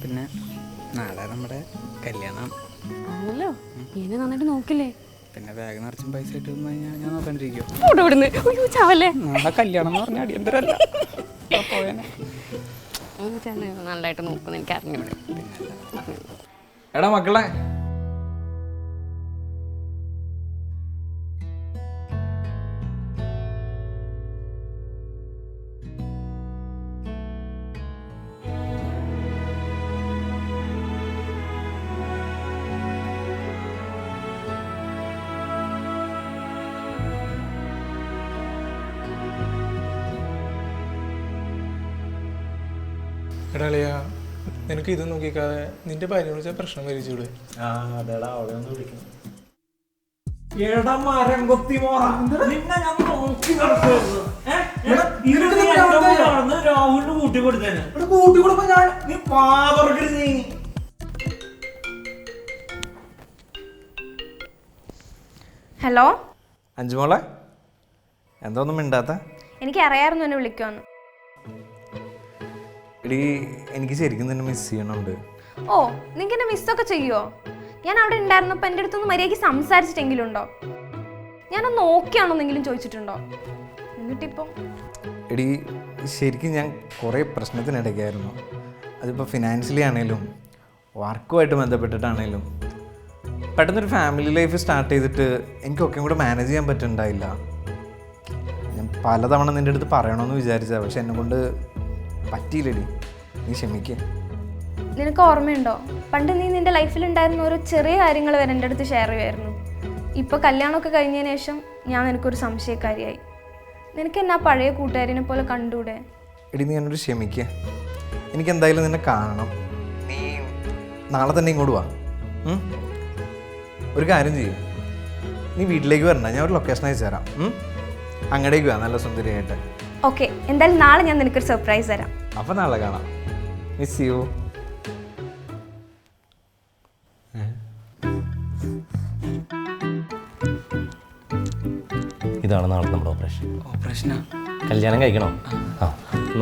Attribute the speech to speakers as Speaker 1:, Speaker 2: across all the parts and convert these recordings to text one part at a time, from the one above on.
Speaker 1: പിന്നെ നാളെ നമ്മുടെ കല്യാണം
Speaker 2: ആണല്ലോ. എന്നെ നന്നായിട്ട് നോക്കില്ലേ?
Speaker 1: പിന്നെ ബാഗ് നിറച്ചും പൈസ ഇട്ട് കഴിഞ്ഞാൽ ഞാൻ നോക്കാണ്ടിരിക്കും.
Speaker 2: ചാവല്ലേ?
Speaker 1: നാളെ കല്യാണം എന്ന് പറഞ്ഞാൽ അടിയന്തരല്ല.
Speaker 2: നല്ലതായിട്ട് നോക്കുന്നു എനിക്ക് അറിഞ്ഞൂടെ.
Speaker 3: എടാ മക്കളെ,
Speaker 4: എടാ അളിയാ, നിനക്ക് ഇത് നോക്കിക്കാതെ നിന്റെ ഭാര്യ വിളിച്ച പ്രശ്നം പരിചൂടെ?
Speaker 3: രാഹുലിന് കൂട്ടി കൊടുത്തേനെ.
Speaker 5: ഹലോ
Speaker 3: അഞ്ചുമോളെ, എന്താ ഒന്നും മിണ്ടാത്ത?
Speaker 5: എനിക്ക് അറിയാമായിരുന്നു എന്നെ വിളിക്കുമെന്ന്.
Speaker 3: എടീ, എനിക്ക് ശരിക്കും തന്നെ മിസ് ചെയ്യണുണ്ട്.
Speaker 5: ഓ, നിങ്ങൾക്ക് എന്നെ മിസ്സൊക്കെ ചെയ്യുമോ? ഞാൻ അവിടെ ഉണ്ടായിരുന്നപ്പോൾ എൻ്റെ അടുത്തൊന്ന് മര്യാദയ്ക്ക് സംസാരിച്ചിട്ടെങ്കിലും ഉണ്ടോ? ഞാനൊന്ന് നോക്കിയാണോന്നെങ്കിലും ചോദിച്ചിട്ടുണ്ടോ? എന്നിട്ടിപ്പം
Speaker 3: എടീ, ശരിക്കും ഞാൻ കുറേ പ്രശ്നത്തിനിടയ്ക്കായിരുന്നു. അതിപ്പോൾ ഫിനാൻഷ്യലി ആണെങ്കിലും വർക്കുമായിട്ട് ബന്ധപ്പെട്ടിട്ടാണെങ്കിലും. പെട്ടെന്നൊരു ഫാമിലി ലൈഫ് സ്റ്റാർട്ട് ചെയ്തിട്ട് എനിക്കൊക്കെ കൂടെ മാനേജ് ചെയ്യാൻ പറ്റുന്നുണ്ടായില്ല. ഞാൻ പലതവണ നിൻ്റെ അടുത്ത് പറയണമെന്ന് വിചാരിച്ചതാണ്, പക്ഷെ എന്നെ കൊണ്ട് പറ്റിയില്ലടി. നീ ക്ഷമിക്കുക.
Speaker 5: നിനക്ക് ഓർമ്മയുണ്ടോ, പണ്ട് നീ നിൻ്റെ ലൈഫിലുണ്ടായിരുന്ന ഓരോ ചെറിയ കാര്യങ്ങൾ വരെ എൻ്റെ അടുത്ത് ഷെയർ ചെയ്യുമായിരുന്നു. ഇപ്പോൾ കല്യാണമൊക്കെ കഴിഞ്ഞതിന് ശേഷം ഞാൻ നിനക്കൊരു സംശയക്കാരിയായി. നിനക്ക് എന്നാ പഴയ കൂട്ടുകാരിനെ പോലെ കണ്ടൂടെ?
Speaker 3: എടി, നീ എന്നോട് ക്ഷമിക്കുക. എനിക്കെന്തായാലും നിന്നെ കാണണം. നീ നാളെ തന്നെ ഇങ്ങോട്ട് വാ. ഒരു കാര്യം ചെയ്യും, നീ വീട്ടിലേക്ക് വരണ്ട, ഞാൻ ഒരു ലൊക്കേഷൻ അയച്ചു തരാം. അങ്ങടേക്ക് വാ, നല്ല സുന്ദരിയായിട്ട്.
Speaker 5: ഓക്കെ, എന്തായാലും നാളെ ഞാൻ നിനക്കൊരു സർപ്രൈസ് തരാം.
Speaker 3: അപ്പം നാളെ കാണാം. Miss you.
Speaker 6: ഇതാണ് നാളെ നമ്മുടെ ഓപ്പറേഷൻ.
Speaker 1: ഓപ്പറേഷനാ?
Speaker 6: കല്യാണം കഴിക്കണം.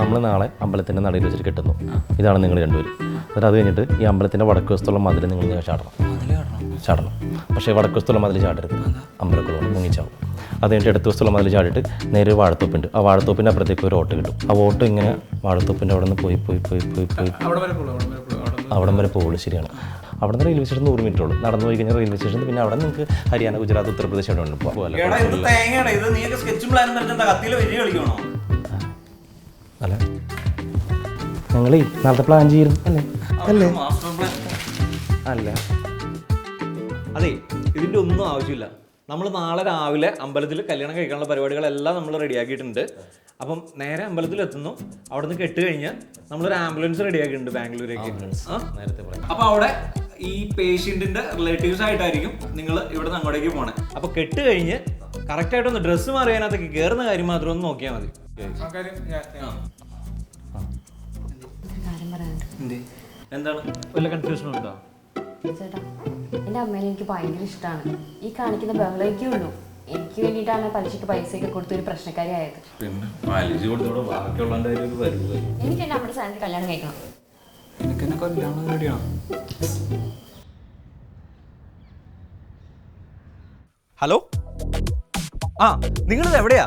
Speaker 6: നമ്മൾ നാളെ അമ്പലത്തിൻ്റെ നടയിൽ വെച്ചിട്ട് കിട്ടുന്നു. ഇതാണ് നിങ്ങൾ രണ്ടുപേരും. എന്നിട്ട് അത് കഴിഞ്ഞിട്ട് ഈ അമ്പലത്തിൻ്റെ വടക്ക് വശത്തുള്ള മതിൽ നിങ്ങൾ ചാടണം. പക്ഷേ വടക്ക് വശത്തുള്ള മതിൽ ചാടരുത്, അമ്പലക്കുളം മുങ്ങിച്ചാവും. അത് കഴിഞ്ഞിട്ട് ഇടത്ത് വശത്തുള്ള മതിൽ ചാടിയിട്ട് നേരെ വാഴത്തോപ്പുണ്ട്. ആ വാഴത്തോപ്പിൻ്റെ അപ്പുറത്തേക്ക് ഒരു ഓട്ട് കിട്ടും. ആ ഓട്ട് ഇങ്ങനെ വാഴത്തോപ്പിൻ്റെ അവിടെ നിന്ന് പോയി അവിടം വരെ പോകുള്ളൂ. ശരിയാണ്. അവിടെ നിന്ന് റെയിൽവേ സ്റ്റേഷൻ 100 മീറ്റർ ഉള്ളൂ. നടന്നു പോയി കഴിഞ്ഞാൽ റെയിൽവേ സ്റ്റേഷൻ. പിന്നെ അവിടെ നിങ്ങൾക്ക് ഹരിയാന, ഗുജറാത്ത്, ഉത്തർപ്രദേശ് അവിടെ ഉണ്ട്. അല്ല, ഞങ്ങളേ നാളത്തെ പ്ലാൻ ചെയ്യും അല്ലേ?
Speaker 3: അല്ല, അതെ, ഇതിൻ്റെ ഒന്നും ആവശ്യമില്ല. നമ്മൾ നാളെ രാവിലെ അമ്പലത്തിൽ കല്യാണം കഴിക്കാനുള്ള പരിപാടികളെല്ലാം നമ്മൾ റെഡിയാക്കിയിട്ടുണ്ട്. അപ്പം നേരെ അമ്പലത്തിൽ എത്തുന്നു. അവിടെ നിന്ന് കെട്ട് കഴിഞ്ഞാൽ നമ്മളൊരു ആംബുലൻസ് റെഡിയാക്കിയിട്ടുണ്ട് ബാംഗ്ലൂരേക്ക്.
Speaker 6: നേരത്തെ പറയാം.
Speaker 3: അപ്പോൾ അവിടെ ഈ പേഷ്യൻറ്റിൻ്റെ റിലേറ്റീവ്സ് ആയിട്ടായിരിക്കും നിങ്ങൾ ഇവിടെ നിന്ന് അങ്ങോട്ടേക്ക് പോകണേ. അപ്പോൾ കെട്ട് കഴിഞ്ഞ് കറക്റ്റായിട്ടൊന്ന് ഡ്രസ്സ് മാറിയാനകത്തേക്ക് കയറുന്ന കാര്യം മാത്രം ഒന്ന് നോക്കിയാൽ മതി. എന്താണ് വല്ല കൺഫ്യൂഷനും ഉണ്ടോ?
Speaker 2: ചേട്ടാ, എൻ്റെ അമ്മേനെ എനിക്ക് ഭയങ്കര ഇഷ്ടമാണ്. ഈ കാണിക്കുന്ന ബംഗ്ലാക്കേ ഉള്ളൂ. എനിക്ക് വേണ്ടിയിട്ടാണ് പലിശയ്ക്ക് പൈസയൊക്കെ കൊടുത്തൊരു പ്രശ്നക്കാരി ആയത്. എനിക്ക് എൻ്റെ അമ്മയുടെ സാധനത്തിൽ കല്യാണം കഴിക്കണം.
Speaker 1: എനിക്കെന്നെ കല്യാണം റെഡിയാണോ?
Speaker 3: ഹലോ, നിങ്ങളിത് എവിടെയാ?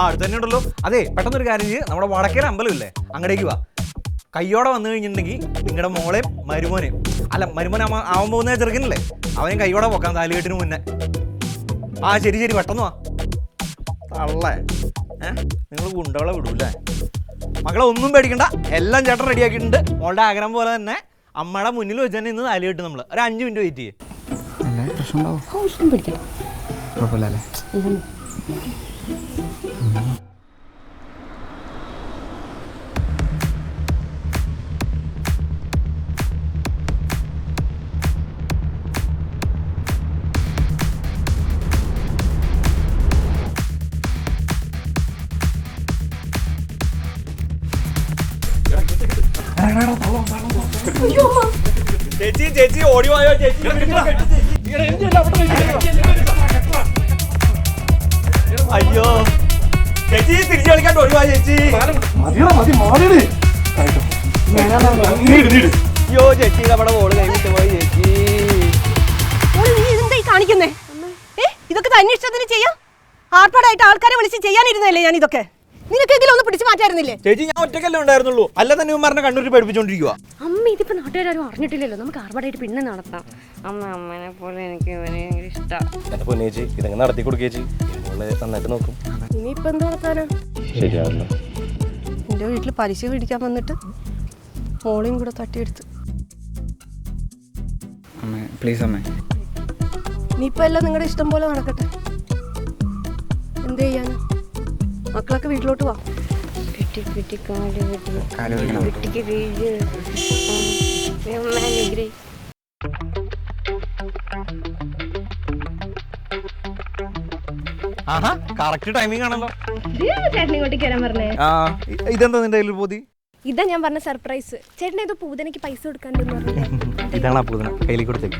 Speaker 3: അടുത്ത് തന്നെ ഉണ്ടല്ലോ. അതെ, പെട്ടെന്നൊരു കാര്യം ചെയ്യ്, നമ്മുടെ വടക്കേല അമ്പലമില്ലേ, അങ്ങടേക്ക് വാ. കയ്യോടെ വന്നു കഴിഞ്ഞിട്ടുണ്ടെങ്കിൽ നിങ്ങളുടെ മോളെയും മരുമോനെയും, അല്ല മരുമോനെ ആവാൻ പോകുന്ന ചെറുക്കനല്ലേ, അവനെയും കയ്യോടെ പോക്കാം താലികെട്ടിന് മുന്നേ. ശരി, പെട്ടെന്ന് വാ. തള്ളേ, നിങ്ങൾ ഗുണ്ടകളെ വിടൂല്ലേ? മക്കളെ ഒന്നും പേടിക്കണ്ട, എല്ലാം ചേട്ടൻ റെഡിയാക്കിയിട്ടുണ്ട്. മോളുടെ ആഗ്രഹം പോലെ തന്നെ അമ്മയുടെ മുന്നിൽ വെച്ച് തന്നെ ഇന്ന് താലി കെട്ടും. നമ്മൾ ഒരു 5 മിനിറ്റ് വെയിറ്റ് ചെയ്യേ.
Speaker 2: പ്രശ്നം പിടിക്കണം.
Speaker 1: കുഴപ്പമില്ലല്ലേ?
Speaker 3: ചേച്ചി ഓടി പോയോ? ചേച്ചി അയ്യോ, ചേച്ചി തിരിച്ചു കളിക്കാണ്ട് ഒഴിവാ ചേച്ചി. യോ ചേച്ചി നമ്മുടെ മോള് കഴിഞ്ഞിട്ട് പോയി ചേച്ചി.
Speaker 7: നീ ഇതെന്തായി കാണിക്കുന്നേ? ഇതൊക്കെ തന്നെ ഇഷ്ടത്തിന് ചെയ്യാം. ആർപ്പാടായിട്ട് ആൾക്കാരെ വിളിച്ച് ചെയ്യാനിരുന്നല്ലേ ഞാൻ ഇതൊക്കെ. നിനക്കെങ്കിലും ഒന്ന് പിടിച്ചു മാറ്റായിരുന്നില്ലേ?
Speaker 3: ചേച്ചി ഞാൻ ഒറ്റക്കല്ലേ ഉണ്ടായിരുന്നുള്ളൂ, അല്ല തന്നെ ഇവന്മാരെ കണ്ണൂർ പഠിപ്പിച്ചോണ്ടിരിക്കുക.
Speaker 2: അമ്മ ഇതിപ്പോ നാട്ടുകാരും അറിഞ്ഞിട്ടില്ലല്ലോ, നമുക്ക് ആർഭാടായിട്ട് പിന്നെ നടത്താം. അമ്മനെ പോലെ എനിക്ക് ഇവനെ ഇഷ്ടമാണ്.
Speaker 6: എൻ്റെ പൊന്നേച്ചി ഇതങ്ങനെ നടത്തി കൊടുക്കേച്ചി, മോളെ നന്നായിട്ട് നോക്കും.
Speaker 7: ഇനിയിപ്പോ എന്ത് നടത്താനാ?
Speaker 6: ശരിയാവില്ല.
Speaker 7: എൻ്റെ വീട്ടിൽ പലിശ പിടിക്കാൻ വന്നിട്ട് മോളെയും കൂടെ തട്ടിയെടുത്ത്.
Speaker 1: അമ്മേ പ്ലീസ് അമ്മേ.
Speaker 7: ഇനിയിപ്പോ എല്ലാം നിങ്ങളുടെ ഇഷ്ടം പോലെ നടക്കട്ടെ. എന്ത് ചെയ്യാനാ? മക്കളൊക്കെ വീട്ടിലോട്ട് വാ.
Speaker 1: കാല് വെക്കണം.
Speaker 3: ആഹാ കറക്റ്റ് ടൈമിംഗ് ആണല്ലോ.
Speaker 5: ചേട്ടൻ ഇങ്ങോട്ടേക്ക് വരാൻ പറഞ്ഞേ.
Speaker 3: ആ ഇതെന്താ നിന്റെ കയ്യിൽ പോതി?
Speaker 5: ഇതാ ഞാൻ പറഞ്ഞ സർപ്രൈസ്. ചേട്ടൻ ഏതോ പൂതനയ്ക്ക് പൈസ കൊടുക്കാണ്ടെന്ന് പറഞ്ഞില്ലേ?
Speaker 3: ഇതാണ് ആ പൂതന, കയ്യിലേക്ക് കൊടുത്തേക്ക്.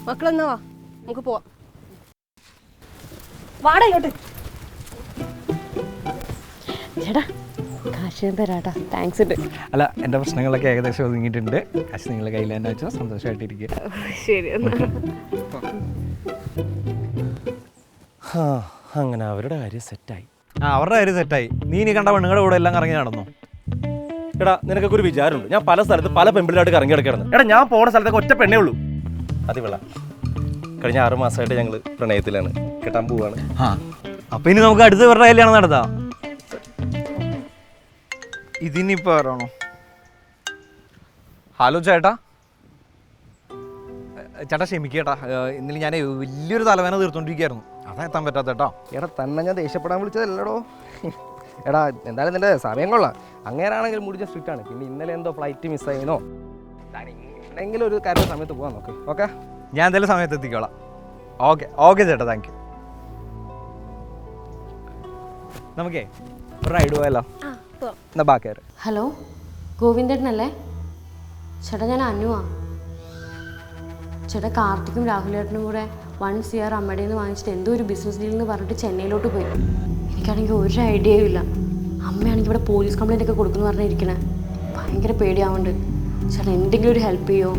Speaker 7: മക്കളെന്നാ വാ, നമുക്ക് പോവാം. വാടാ ഇങ്ങോട്ട്.
Speaker 2: ചേട്ടാ കാശ് തരാട്ടാ, താങ്ക്സ് ഉണ്ട്.
Speaker 3: അല്ല എൻ്റെ പ്രശ്നങ്ങളൊക്കെ ഏകദേശം ഒതുങ്ങിയിട്ടുണ്ട്. കാശ് നിങ്ങളുടെ കയ്യിൽ തന്നെ വെച്ചാൽ സന്തോഷമായിട്ടിരിക്കുക.
Speaker 2: ശരി എന്നാ.
Speaker 6: അങ്ങനെ അവരുടെ കാര്യം സെറ്റായി.
Speaker 3: ആ അവരുടെ കാര്യം സെറ്റായി. നീ ഇനി കണ്ട പെണ്ണുങ്ങളുടെ കൂടെ എല്ലാം കറങ്ങി നടന്നു.
Speaker 6: എടാ നിനക്കൊക്കെ ഒരു വിചാരമുണ്ട്, ഞാൻ പല സ്ഥലത്ത് പല പെമ്പിളായിട്ട് കറങ്ങി കിടക്കായിരുന്നു. എടാ ഞാൻ പോണ സ്ഥലത്തൊക്കെ ഒറ്റ പെണ്ണേ ഉള്ളൂ. അത് വിള കഴിഞ്ഞ 6 മാസമായിട്ട് ഞങ്ങൾ പ്രണയത്തിലാണ്, കെട്ടാൻ പോവാണ്.
Speaker 3: ആ അപ്പം ഇനി നമുക്ക് അടുത്ത ഇവരുടെ കല്യാണം നടത്താം. ഇതിനിപ്പോൾ ആരാണോ? ഹലോ ചേട്ടാ. ചേട്ടാ ക്ഷമിക്കേട്ടാ, ഇന്നലെ ഞാൻ വലിയൊരു തലവേദന തീർത്തോണ്ടിരിക്കുകയായിരുന്നു, അതാ എത്താൻ പറ്റാത്ത കേട്ടോ.
Speaker 8: എടാ തന്നെ ഞാൻ ദേഷ്യപ്പെടാൻ വിളിച്ചതല്ലടോ. എടാ എന്തായാലും നിന്റെ സമയം കൊള്ളാം. അങ്ങേരാണെങ്കിൽ മുടിച്ച സ്ട്രിക്റ്റ് ആണ്. പിന്നെ ഇന്നലെ എന്തോ ഫ്ലൈറ്റ് മിസ്സായിന്നോ, എങ്കിലും ഒരു കാര്യം സമയത്ത് പോകാൻ നോക്ക്. ഓക്കെ
Speaker 3: ഞാൻ എന്തായാലും സമയത്ത് എത്തിക്കോളാം. ഓക്കെ ഓക്കെ ചേട്ടാ, താങ്ക് യു. നമുക്കേ ഒരു റൈഡ് പോയല്ലോ. എന്നാ ബാക്കി
Speaker 2: ഹലോ ഗോവിന്ദേട്ടനല്ലേ? ചേട്ടാ ഞാൻ അനുവാ. ചേട്ടാ കാർത്തിക്കും രാഹുലേട്ടനും കൂടെ 1 CR അമ്മയുടെ നിന്ന് വാങ്ങിച്ചിട്ട് എന്തോ ഒരു ബിസിനസ് ഡീൽ എന്ന് പറഞ്ഞിട്ട് ചെന്നൈയിലോട്ട് പോയി. എനിക്കാണെങ്കിൽ ഒരു ഐഡിയയും ഇല്ല. അമ്മയാണെങ്കിൽ ഇവിടെ പോലീസ് കംപ്ലൈൻ്റ് ഒക്കെ കൊടുക്കുന്നു പറഞ്ഞിരിക്കണേ. ഭയങ്കര പേടിയാവുന്നുണ്ട്. ചേട്ടാ എന്തെങ്കിലും ഒരു ഹെൽപ്പ് ചെയ്യുമോ?